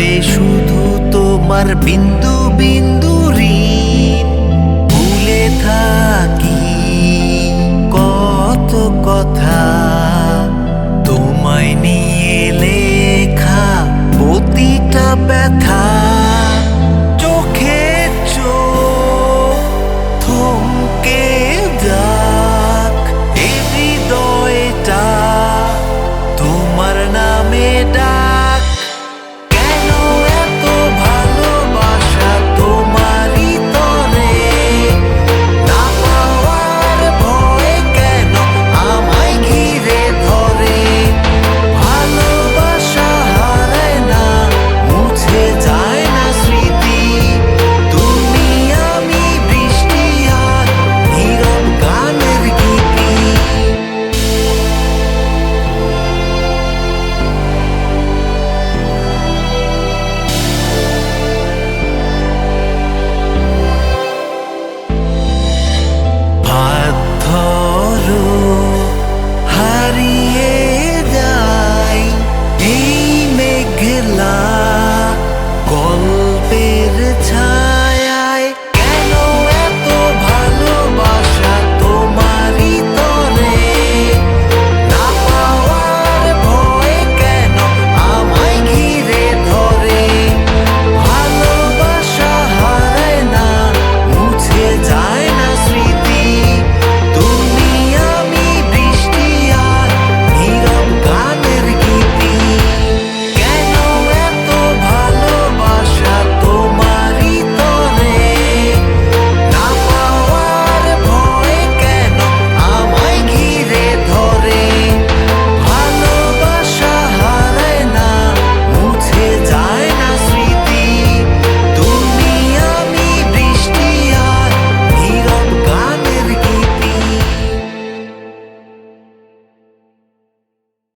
মেটাবে শুধু তোমার বিন্দু বিন্দু ঋণ। ভুলে থাকি কত কথা, তোমায় নিয়ে লেখা প্রতিটা ব্যথা। চোখে চোখ থমকে যাক, এই হৃদয়টা তোমার নামে ডাক। কেন এত ভালোবাসা তোমারই তরে, না পাওয়ার ভয়ে কেন আমায় ঘিরে ধরে। ভালোবাসা হারায় না, মুছে যায় না স্মৃতি। তুমি আমি বৃষ্টি আর নীরব গানের গীতি। হাত ধরো, হারিয়ে যাই এই মেঘলা গল্প।